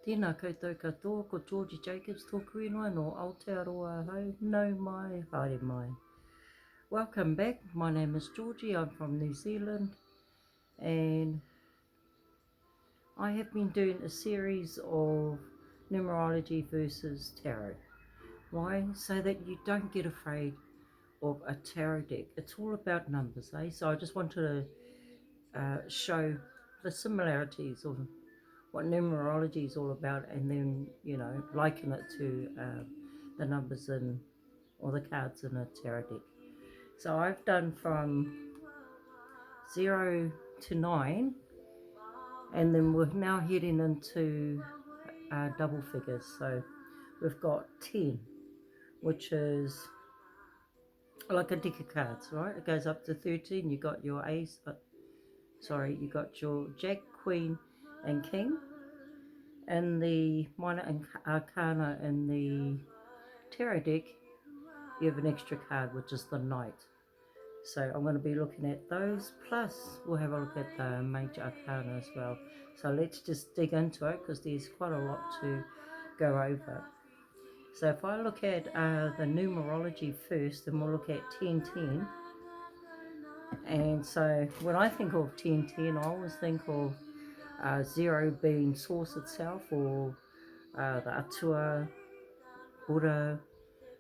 Tēnā koutou katoa, ko Georgie Jacobs tōku ingoa no Aotearoa hau, nau mai, haere mai. Welcome back, my name is Georgie, I'm from New Zealand, and I have been doing a series of numerology versus tarot. Why? So that you don't get afraid of a tarot deck. It's all about numbers, eh? So I just wanted to show the similarities of what numerology is all about, and then liken it to the numbers in or the cards in a tarot deck. So I've done from 0 to 9, and then we're now heading into double figures. So we've got 10, which is like a deck of cards, right? It goes up to 13. You got your ace, you got your Jack, Queen, and King. And the minor arcana in the tarot deck, you have an extra card, which is the Knight. So I'm going to be looking at those, plus we'll have a look at the major arcana as well. So let's just dig into it, because there's quite a lot to go over. So if I look at the numerology first, then we'll look at 1010. And so when I think of 1010, I always think of 0 being source itself, or the Atua, Buddha,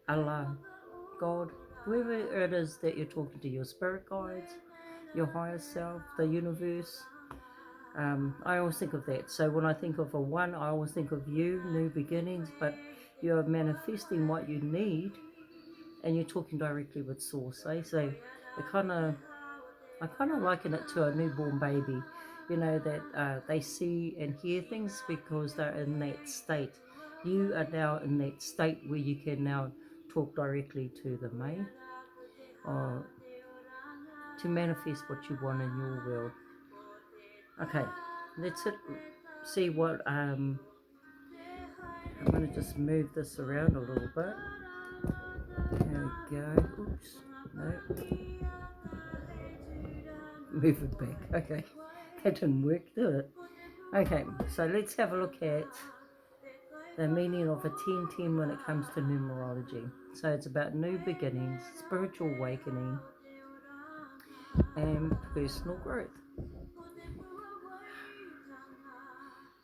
Allah, God, whoever it is that you're talking to, your spirit guides, your higher self, the universe. I always think of that. So when I think of a 1, I always think of you, new beginnings, but you're manifesting what you need, and you're talking directly with source, eh? So I kind of liken it to a newborn baby, that they see and hear things because they're in that state. You are now in that state where you can now talk directly to them, eh? Or to manifest what you want in your world. Okay, let's see what I'm going to just move this around a little bit. There we go. Oops, no. Move it back. Okay, that didn't work, did it? Okay, so let's have a look at the meaning of a 1010 when it comes to numerology. So it's about new beginnings, spiritual awakening, and personal growth.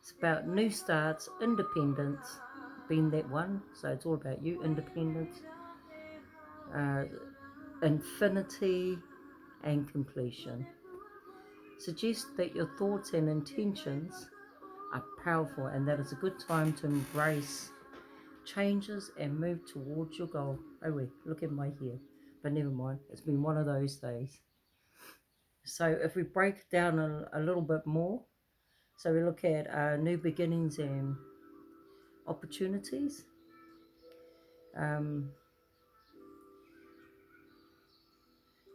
It's about new starts, independence, being that one. So it's all about you, independence, uh, infinity, and completion. Suggest that your thoughts and intentions are powerful, and that it's a good time to embrace changes and move towards your goal. Oh wait, look at my hair, but never mind, it's been one of those days. So if we break it down a little bit more, so we look at new beginnings and opportunities.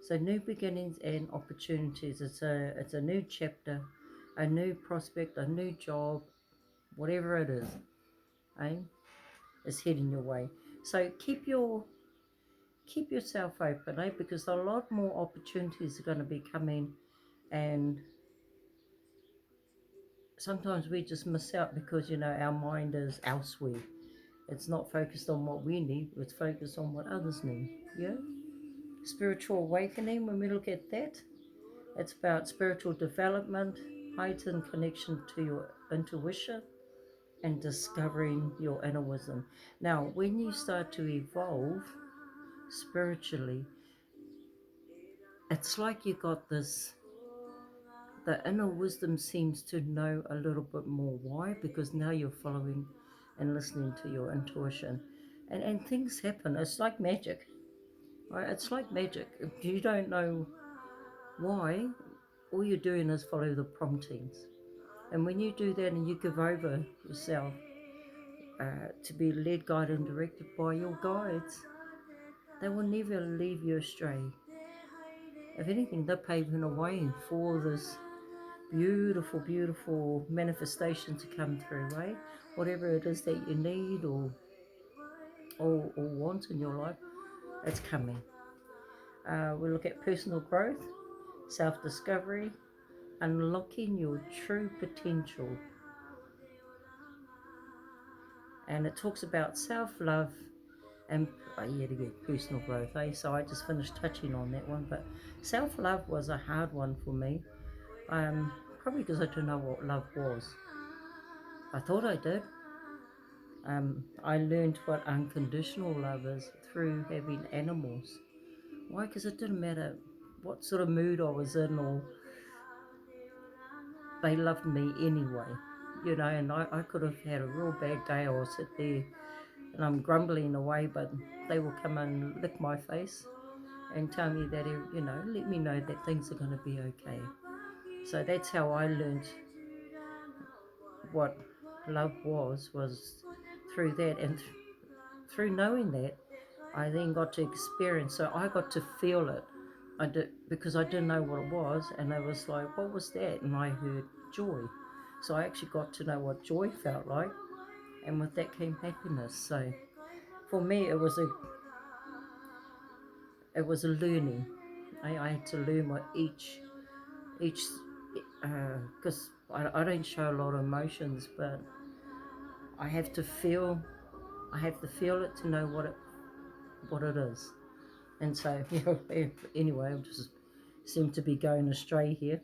So new beginnings and opportunities, it's a new chapter, a new prospect, a new job, whatever it is, eh, is heading your way. So keep yourself open, eh, because a lot more opportunities are going to be coming, and sometimes we just miss out because our mind is elsewhere. It's not focused on what we need, it's focused on what others need. Yeah. Spiritual awakening, when we look at that, it's about spiritual development, heightened connection to your intuition, and discovering your inner wisdom. Now when you start to evolve spiritually, it's like you got this, the inner wisdom seems to know a little bit more. Why? Because now you're following and listening to your intuition, and things happen. It's like magic, right? It's like magic. If you don't know why, all you're doing is follow the promptings. And when you do that and you give over yourself to be led, guided, and directed by your guides, they will never leave you astray. If anything, they're paving a way for this beautiful, beautiful manifestation to come through, right? Whatever it is that you need or want in your life, it's coming. We look at personal growth, self-discovery, unlocking your true potential. and it talks about self-love and yet again personal growth. So I just finished touching on that one, but self-love was a hard one for me, probably because I didn't know what love was. I thought I did. I learned what unconditional love is through having animals. Why? Because it didn't matter what sort of mood I was in, or they loved me anyway. And I could have had a real bad day, or sit there and I'm grumbling away, but they will come and lick my face and tell me that, let me know that things are going to be okay. So that's how I learned what love was through that, and through knowing that, I then got to experience. So I got to feel it. I did, because I didn't know what it was, and I was like, "What was that?" And I heard joy. So I actually got to know what joy felt like, and with that came happiness. So for me, it was a learning. I had to learn what each because I don't show a lot of emotions, but I have to feel. I have to feel it to know what it is. And so, anyway, I just seem to be going astray here.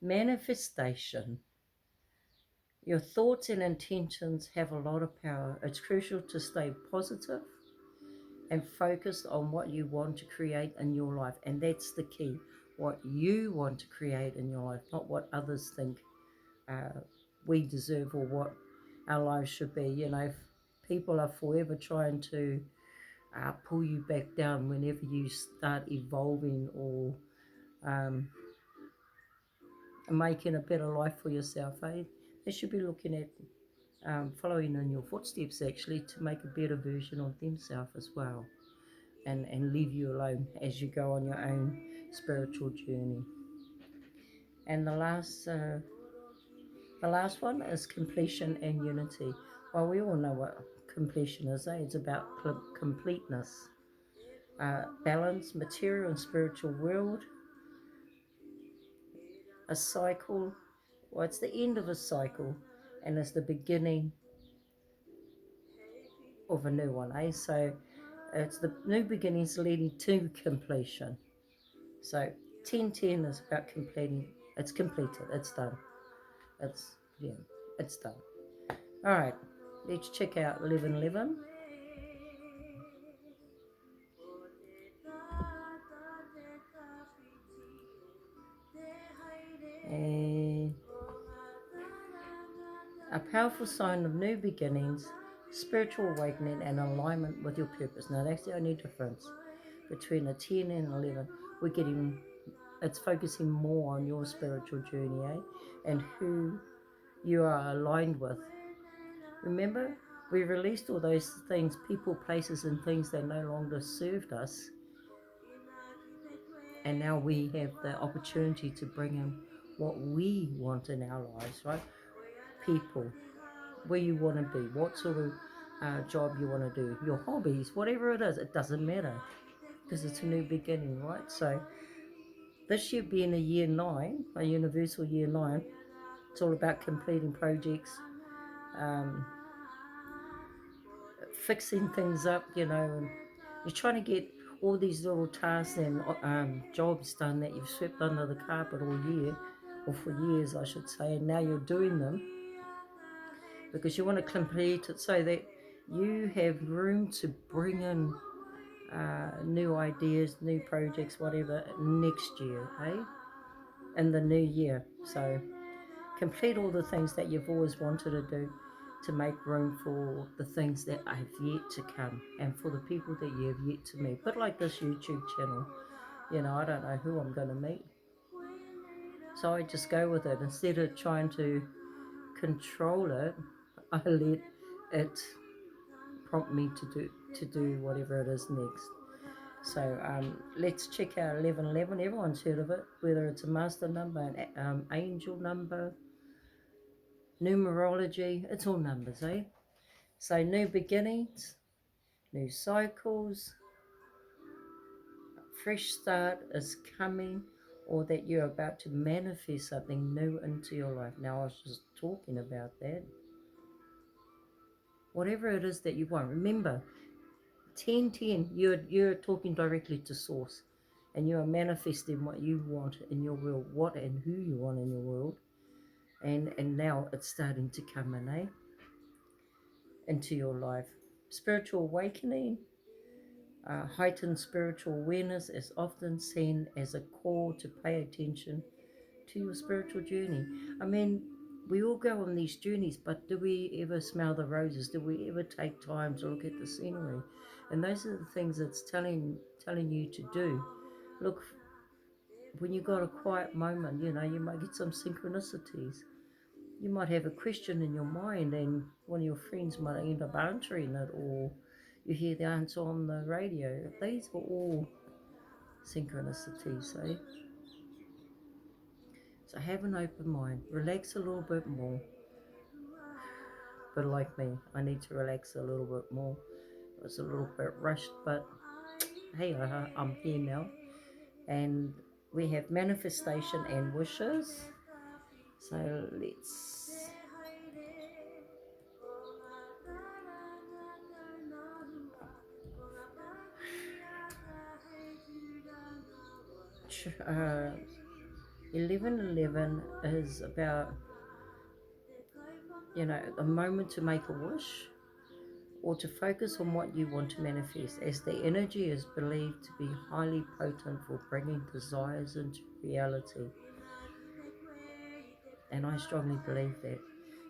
Manifestation. Your thoughts and intentions have a lot of power. It's crucial to stay positive and focused on what you want to create in your life. And that's the key. What you want to create in your life, not what others think uh, we deserve or what our lives should be. People are forever trying to pull you back down whenever you start evolving or um, making a better life for yourself. They should be looking at following in your footsteps, actually, to make a better version of themselves as well, and leave you alone as you go on your own spiritual journey. And the last one is completion and unity. Well, we all know what completion is. It's about completeness, balance, material and spiritual world, a cycle. Well, it's the end of a cycle, and it's the beginning of a new one. So it's the new beginnings leading to completion. So 1010 is about completing. It's completed. It's done. It's yeah. It's done. All right. Let's check out 1111. And a powerful sign of new beginnings, spiritual awakening, and alignment with your purpose. Now that's the only difference between a 10 and 11. It's focusing more on your spiritual journey, and who you are aligned with. Remember, we released all those things, people, places, and things that no longer served us, and now we have the opportunity to bring in what we want in our lives, right? People, where you want to be, what sort of job you want to do, your hobbies, whatever it is, it doesn't matter, because it's a new beginning, right? So this year being a year 9, a universal year 9, it's all about completing projects, um, fixing things up, and you're trying to get all these little tasks and jobs done that you've swept under the carpet all year, or for years I should say, and now you're doing them because you want to complete it so that you have room to bring in new ideas, new projects, whatever, next year, in the new year. So complete all the things that you've always wanted to do, to make room for the things that have yet to come, and for the people that you have yet to meet. But like this YouTube channel, I don't know who I'm going to meet. So I just go with it. Instead of trying to control it, I let it prompt me to do whatever it is next. So let's check out 1111. Everyone's heard of it, whether it's a master number, an angel number, numerology. It's all numbers, So new beginnings, new cycles, fresh start is coming, or that you're about to manifest something new into your life. Now, I was just talking about that. whatever it is that you want. Remember, 1010, you're talking directly to source, and you are manifesting what you want in your world, what and who you want in your world. And now it's starting to come in, into your life. Spiritual awakening, heightened spiritual awareness is often seen as a call to pay attention to your spiritual journey. I mean, we all go on these journeys, but do we ever smell the roses? Do we ever take time to look at the scenery? And those are the things it's telling you to do. Look, when you got a quiet moment, you might get some synchronicities. You might have a question in your mind, and one of your friends might end up answering it, or you hear the answer on the radio. These are all synchronicities, eh? So have an open mind, relax a little bit more. But like me, I need to relax a little bit more. It was a little bit rushed, but hey, I'm here now. And we have manifestation and wishes. So let's uh, 1111 is about, a moment to make a wish or to focus on what you want to manifest, as the energy is believed to be highly potent for bringing desires into reality. And I strongly believe that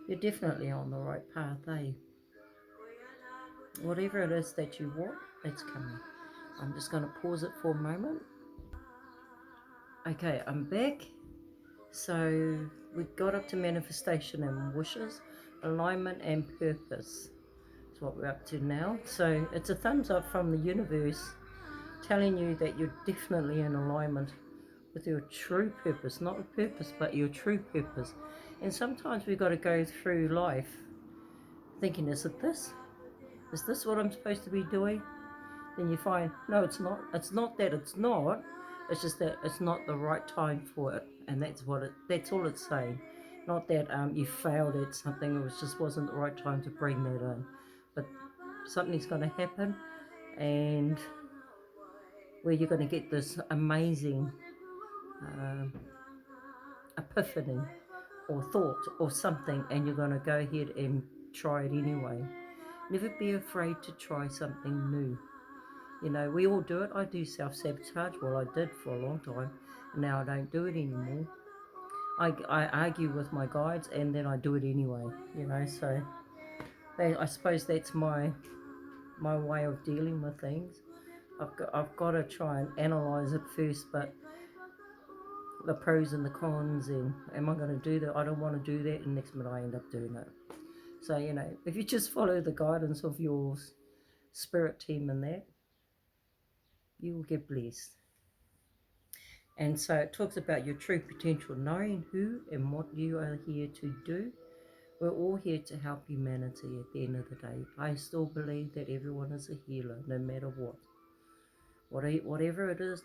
you're definitely on the right path, eh? Whatever it is that you want, it's coming. I'm just going to pause it for a moment. Okay, I'm back. So we got up to manifestation and wishes, alignment and purpose. That's what we're up to now. So it's a thumbs up from the universe telling you that you're definitely in alignment with your true purpose, not a purpose, but your true purpose. And sometimes we've got to go through life thinking, is it this? Is this what I'm supposed to be doing? Then you find, no, it's not. It's not that it's not. It's just that it's not the right time for it, and that's all it's saying. Not that you failed at something, or it just wasn't the right time to bring that in. But something's going to happen, and where you're going to get this amazing uh, epiphany or thought or something, and you're going to go ahead and try it anyway. Never be afraid to try something new. We all do it. I do self-sabotage. Well, I did for a long time. Now I don't do it anymore. I argue with my guides, and then I do it anyway. So I suppose that's my way of dealing with things. I've got to try and analyze it first, but the pros and the cons, and am I going to do that? I don't want to do that, and next minute I end up doing it. So if you just follow the guidance of your spirit team in that, you will get blessed. And so it talks about your true potential, knowing who and what you are here to do. We're all here to help humanity at the end of the day. I still believe that everyone is a healer, no matter what. Whatever it is,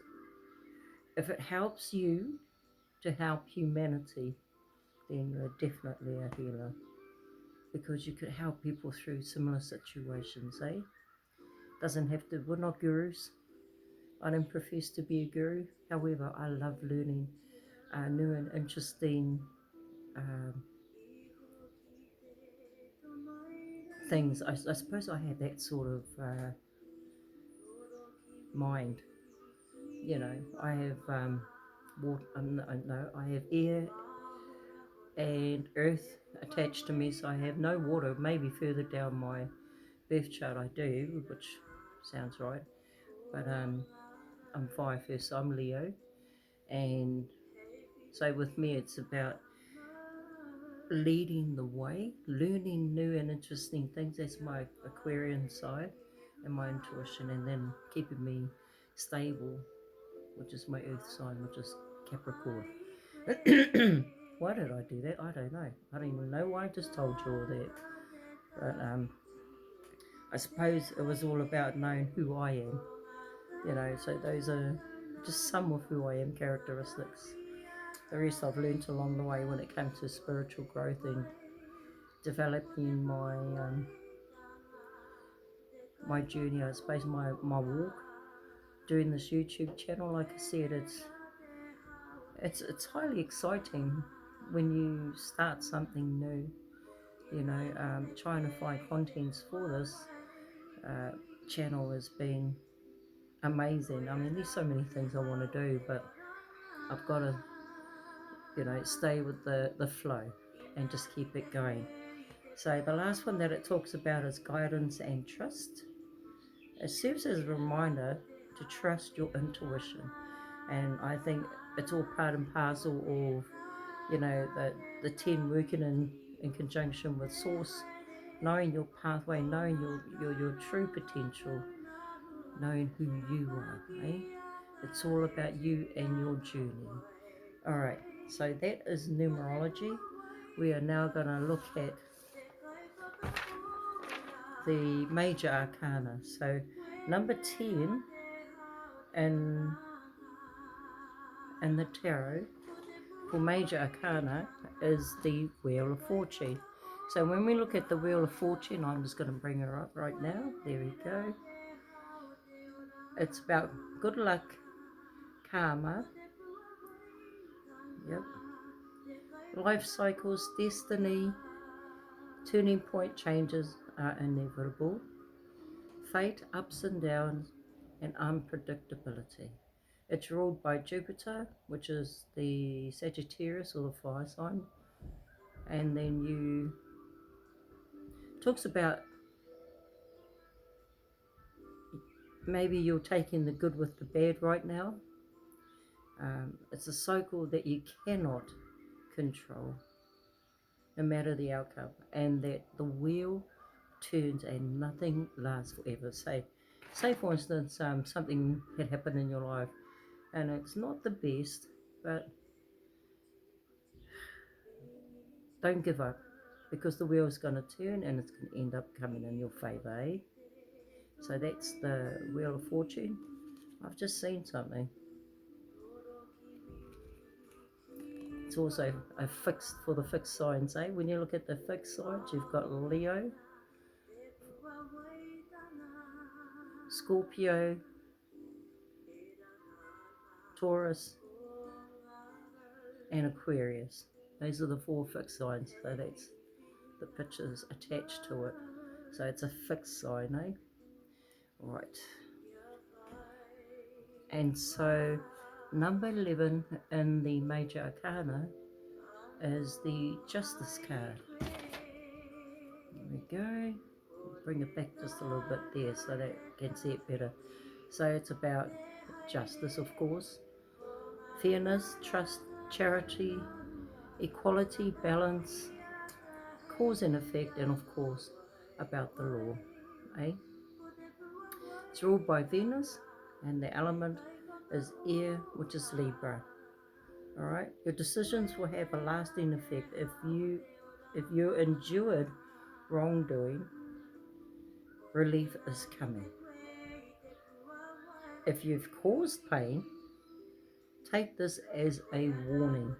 if it helps you to help humanity, then you're definitely a healer. Because you could help people through similar situations, eh? Doesn't have to, we're not gurus. I don't profess to be a guru. However, I love learning new and interesting things. I suppose I have that sort of mind. I have water. No, I have air and earth attached to me, so I have no water. Maybe further down my birth chart I do, which sounds right. But I'm fire first, so I'm Leo, and so with me it's about leading the way, learning new and interesting things. That's my Aquarian side and my intuition, and then keeping me stable, which is my earth sign, which is Capricorn. Why did I do that? I don't know. I don't even know why I just told you all that. But I suppose it was all about knowing who I am. So those are just some of who I am characteristics. The rest I've learnt along the way when it comes to spiritual growth and developing my my journey, I suppose, my walk doing this YouTube channel. Like I said, it's highly exciting when you start something new. Trying to find contents for this uh, channel has been amazing. I mean, there's so many things I want to do, but I've got to, stay with the flow and just keep it going. So the last one that it talks about is guidance and trust. It serves as a reminder to trust your intuition, and I think it's all part and parcel of the 10 working in conjunction with source, knowing your pathway, knowing your true potential, knowing who you are, eh? It's all about you and your journey. All right, so that is numerology. We are now going to look at the major arcana. So number 10 in, in the tarot for major arcana is the Wheel of Fortune. So when we look at the Wheel of Fortune, I'm just going to bring her up right now. There we go. It's about good luck, karma, yep, life cycles, destiny, turning point changes are inevitable, fate, ups and downs, and unpredictability. It's ruled by Jupiter, which is the Sagittarius or the fire sign. And then you talks about maybe you're taking the good with the bad right now. It's a cycle that you cannot control, no matter the outcome, and that the wheel turns and nothing lasts forever. Say for instance, something had happened in your life, and it's not the best, but don't give up, because the wheel's going to turn and it's going to end up coming in your favour, eh? So that's the Wheel of Fortune. I've just seen something. It's also a fixed for the fixed signs, eh? When you look at the fixed signs, you've got Leo, Scorpio, Taurus, and Aquarius. Those are the 4 fixed signs. So that's the pictures attached to it. So it's a fixed sign, eh? Right. And so number 11 in the major arcana is the Justice card. There we go. Bring it back just a little bit there so that you can see it better. So it's about justice, of course, fairness, trust, charity, equality, balance, cause and effect, and of course about the law. Eh? It's ruled by Venus, and the element is air, which is Libra. All right, your decisions will have a lasting effect. If you endured wrongdoing, relief is coming. If you've caused pain, take this as a warning.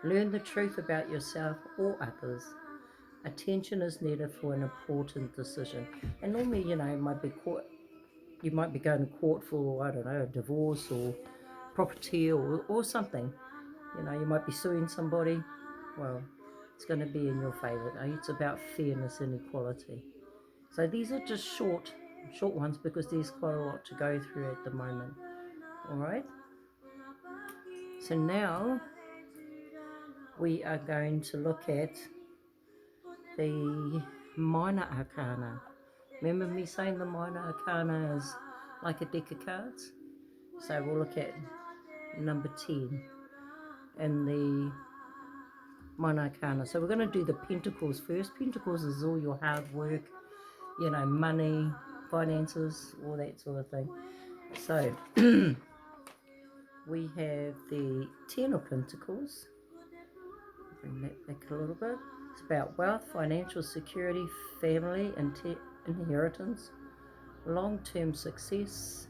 Learn the truth about yourself or others. Attention is needed for an important decision. And normally, you might be going to court for, I don't know, a divorce or property or something. You might be suing somebody. Well, it's going to be in your favour. It's about fairness and equality. So these are just short ones because there's quite a lot to go through at the moment. All right. So now we are going to look at the minor arcana. Remember me saying the minor arcana is like a deck of cards? So we'll look at number 10 in the minor arcana. So we're going to do the pentacles first. Pentacles is all your hard work, money, finances, all that sort of thing. So we have the 10 of pentacles. Bring that back a little bit. It's about wealth, financial security, family, inheritance, long-term success,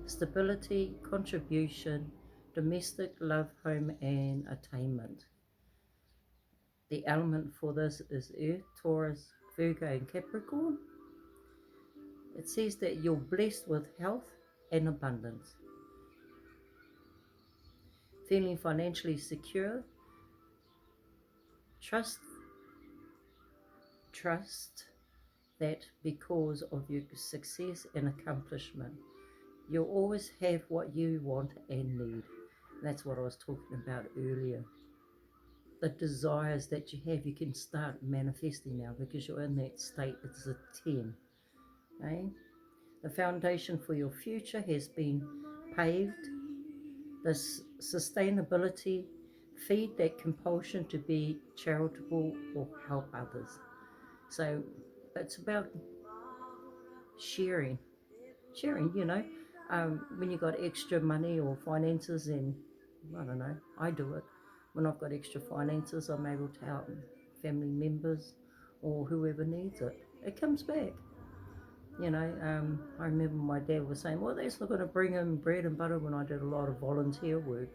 stability, contribution, domestic, love, home, and attainment. The element for this is Earth, Taurus, Virgo, and Capricorn. It says that you're blessed with health and abundance, feeling financially secure. Trust, trust that because of your success and accomplishment, you'll always have what you want and need. That's what I was talking about earlier. The desires that you have, you can start manifesting now because you're in that state. It's a 10. Okay? The foundation for your future has been paved. The sustainability, feed that compulsion to be charitable or help others. So it's about sharing, when you got extra money or finances, and I don't know, I do it. When I've got extra finances, I'm able to help family members or whoever needs it. It comes back. I remember my dad was saying, well, that's not going to bring him bread and butter when I did a lot of volunteer work.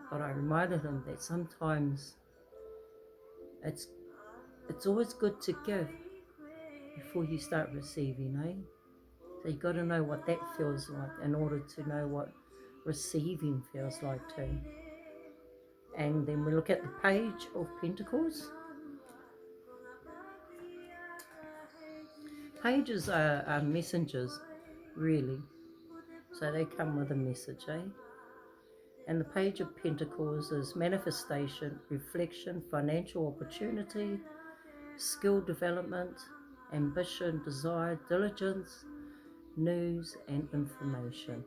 But I reminded him that sometimes it's it's always good to give before you start receiving, eh? So you got to know what that feels like in order to know what receiving feels like too. And then we look at the Page of Pentacles. Pages are messengers, really. So they come with a message, eh? And the Page of Pentacles is manifestation, reflection, financial opportunity, skill development, ambition, desire, diligence, news and information.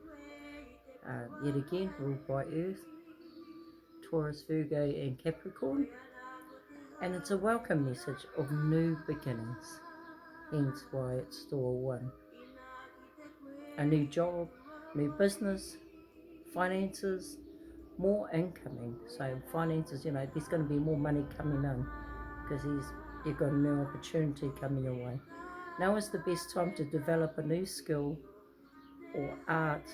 Yet again, ruled by Earth, Taurus, Virgo and Capricorn. And it's a welcome message of new beginnings, hence why it's store 1. A new job, new business, finances, more incoming. So finances, there's going to be more money coming in because you've got a new opportunity coming your way. Now is the best time to develop a new skill or art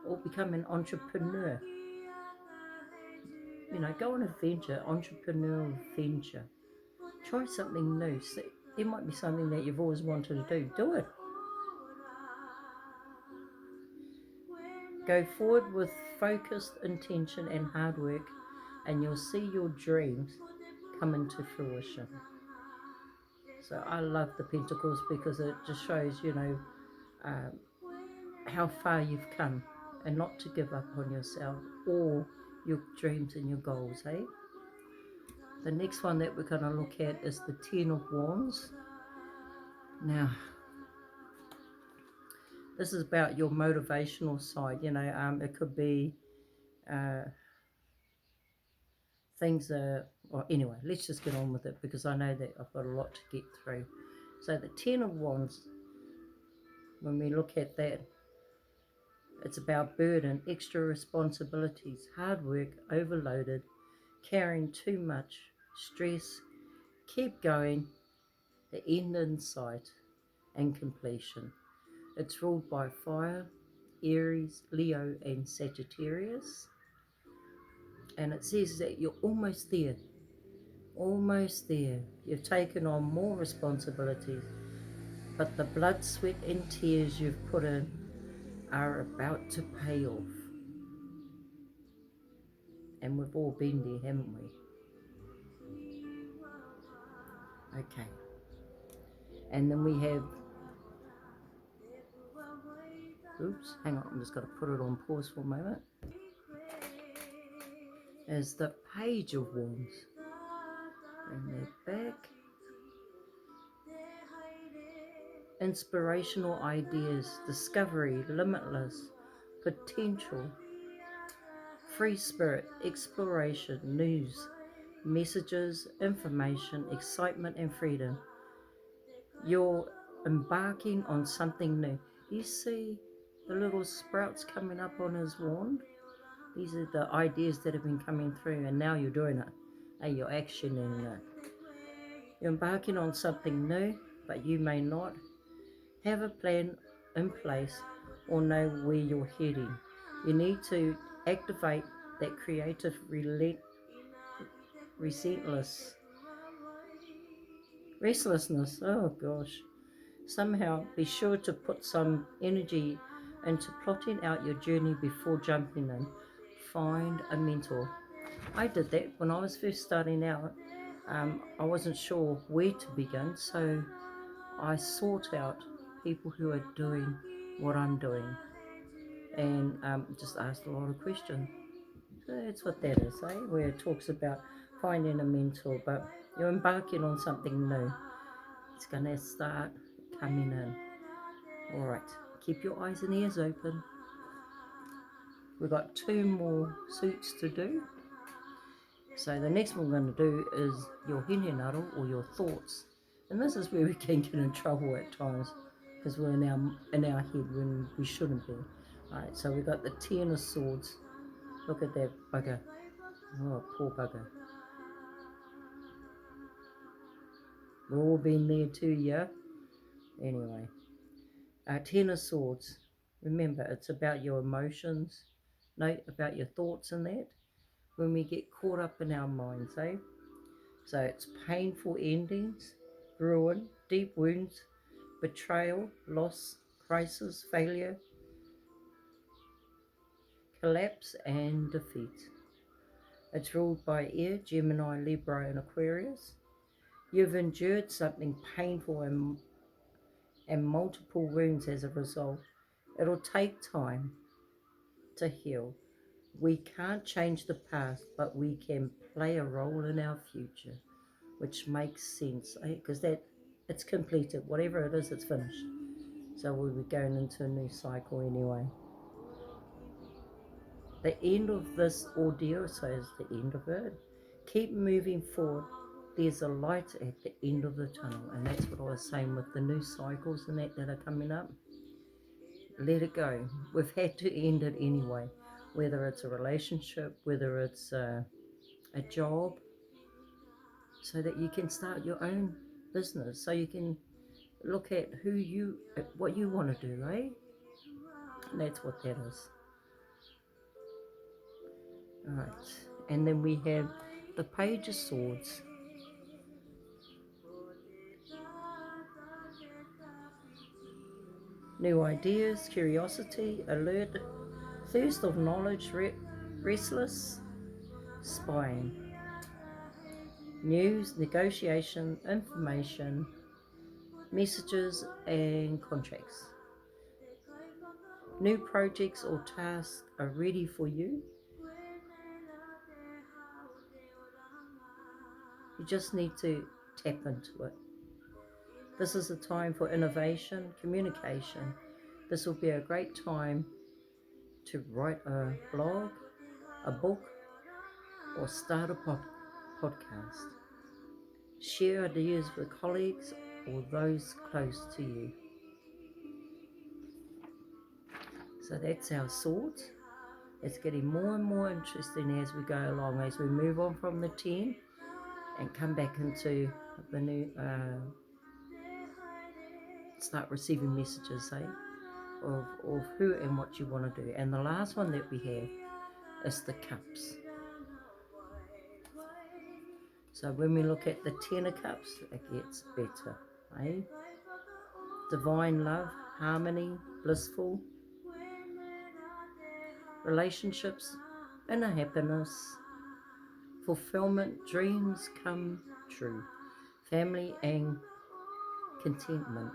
or become an entrepreneur. Go on an adventure, entrepreneurial venture. Try something new. So there might be something that you've always wanted to do. Do it. Go forward with focused intention and hard work, and you'll see your dreams come into fruition. So I love the Pentacles because it just shows, how far you've come, and not to give up on yourself or your dreams and your goals, eh? The next one that we're going to look at is the Ten of Wands. Now, this is about your motivational side. It could be things are, well, anyway, let's just get on with it because I know that I've got a lot to get through. So the Ten of Wands, when we look at that, it's about burden, extra responsibilities, hard work, overloaded, carrying too much, stress, keep going, the end in sight, and completion. It's ruled by fire, Aries, Leo, and Sagittarius. And it says that you're almost there. Almost there. You've taken on more responsibilities, but the blood, sweat, and tears you've put in are about to pay off. And we've all been there, haven't we? Okay. And then we have, oops, hang on, I'm just going to put it on pause for a moment. Is the Page of Wands. Bring that back. Inspirational ideas, discovery, limitless, potential, free spirit, exploration, news, messages, information, excitement and freedom. You're embarking on something new. You see the little sprouts coming up on his wand? These are the ideas that have been coming through, and now you're doing it. And you're actioning it. You're embarking on something new, but you may not have a plan in place or know where you're heading. You need to activate that creative, relentless Restlessness, oh gosh. Somehow be sure to put some energy into plotting out your journey before jumping in. Find a mentor. I did that when I was first starting out. I wasn't sure where to begin, so I sought out people who are doing what I'm doing and just asked a lot of questions. So that's what that is, eh? Where it talks about finding a mentor, but you're embarking on something new. It's going to start coming in. All right, keep your eyes and ears open. We've got 2 more suits to do. So the next one we're going to do is your hinenaro, or your thoughts. And this is where we can get in trouble at times because we're in our head when we shouldn't be. Alright, so we've got the 10 of swords. Look at that bugger. Oh, poor bugger. We've all been there too, yeah? Anyway, 10 of swords. Remember, it's about your emotions, no, about your thoughts and that. When we get caught up in our minds, eh? So it's painful endings, ruin, deep wounds, betrayal, loss, crisis, failure, collapse, and defeat. It's ruled by air, Gemini, Libra, and Aquarius. You've endured something painful and multiple wounds as a result. It'll take time to heal. We can't change the past, but we can play a role in our future, which makes sense, because it's completed. Whatever it is, it's finished. So we'll be going into a new cycle anyway. The end of this ordeal, so is the end of it. Keep moving forward. There's a light at the end of the tunnel, and that's what I was saying with the new cycles and that are coming up. Let it go. We've had to end it anyway, whether it's a relationship, whether it's a job, so that you can start your own business, so you can look at what you want to do, eh? And that's what that is. Alright, and then we have the Page of Swords. New ideas, curiosity, alert, thirst of knowledge, restless, spying. News, negotiation, information, messages, and contracts. New projects or tasks are ready for you. You just need to tap into it. This is a time for innovation, communication. This will be a great time to write a blog, a book, or start a podcast. Share ideas with colleagues or those close to you. So that's our swords. It's getting more and more interesting as we go along, as we move on from the 10 and come back into the new, start receiving messages, of who and what you want to do. And the last one that we have is the cups. So when we look at the 10 of cups, it gets better, eh? Divine love, harmony, blissful relationships, inner happiness, fulfillment, dreams come true, family and contentment.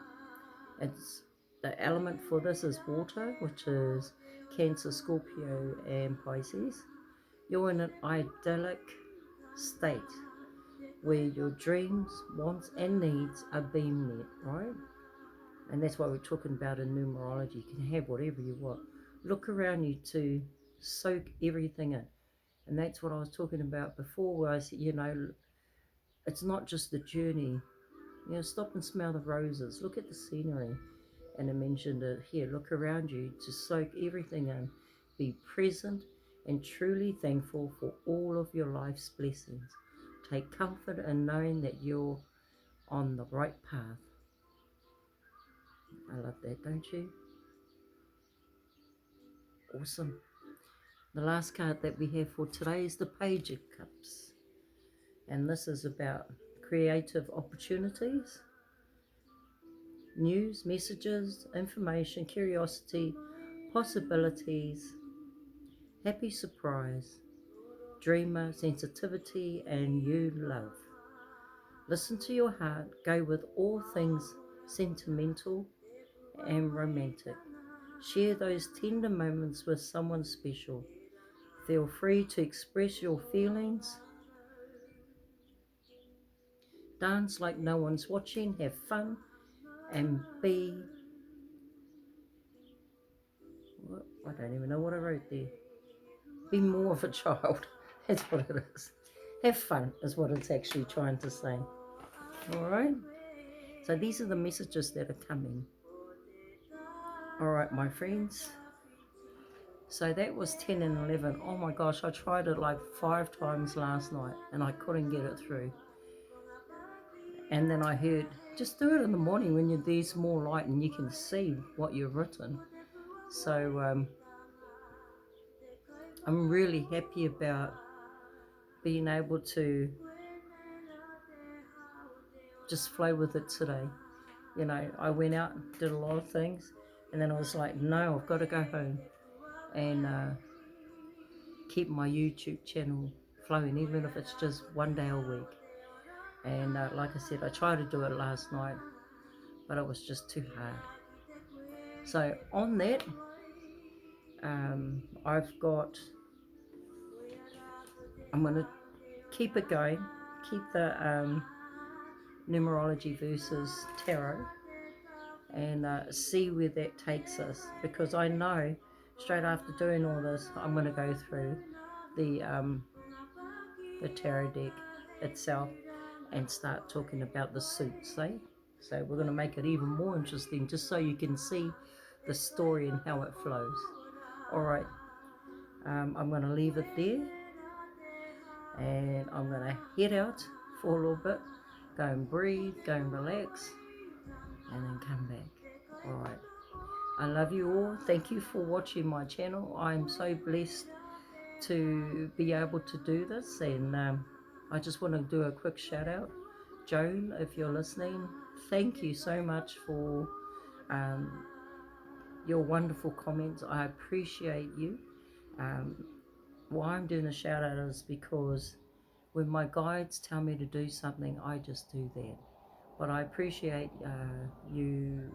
It's the element for this is water, which is Cancer, Scorpio, and Pisces. You're in an idyllic state where your dreams, wants, and needs are being met, right? And that's what we're talking about in numerology. You can have whatever you want. Look around you to soak everything in. And that's what I was talking about before, where I said, it's not just the journey. Stop and smell the roses. Look at the scenery. And I mentioned it here. Look around you to soak everything in. Be present and truly thankful for all of your life's blessings. Take comfort in knowing that you're on the right path. I love that, don't you? Awesome. The last card that we have for today is the Page of Cups. And this is about creative opportunities, news, messages, information, curiosity, possibilities, happy surprise, dreamer, sensitivity, and you love. Listen to your heart, go with all things sentimental and romantic. Share those tender moments with someone special. Feel free to express your feelings. Dance like no one's watching, have fun, and be. I don't even know what I wrote there. Be more of a child. That's what it is. Have fun, is what it's actually trying to say. Alright? So these are the messages that are coming. Alright, my friends. So that was 10 and 11. Oh my gosh, I tried it like 5 times last night and I couldn't get it through. And then I heard, just do it in the morning when there's more light and you can see what you've written. So I'm really happy about being able to just flow with it today. You know, I went out, did a lot of things, and then I was like, no, I've got to go home and keep my YouTube channel flowing, even if it's just one day a week. And like I said, I tried to do it last night, but it was just too hard. So on that, I'm going to keep it going, keep the numerology versus tarot, and see where that takes us, because I know straight after doing all this I'm going to go through the tarot deck itself and start talking about the suits, eh? So we're going to make it even more interesting, just so you can see the story and how it flows. Alright, I'm going to leave it there, and I'm going to head out for a little bit, go and breathe, go and relax, and then come back. Alright, I love you all. Thank you for watching my channel. I'm so blessed to be able to do this, and I just want to do a quick shout out. Joan, if you're listening, thank you so much for your wonderful comments. I appreciate you. Why I'm doing a shout out is because when my guides tell me to do something, I just do that. But I appreciate you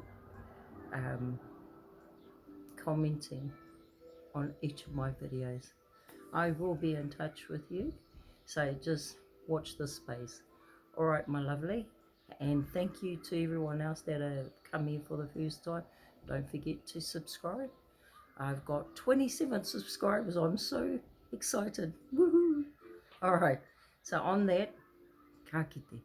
commenting on each of my videos. I will be in touch with you, so just watch this space. Alright, my lovely, and thank you to everyone else that have come here for the first time. Don't forget to subscribe. I've got 27 subscribers. I'm so excited. Woohoo! Alright, so on that, ka kite.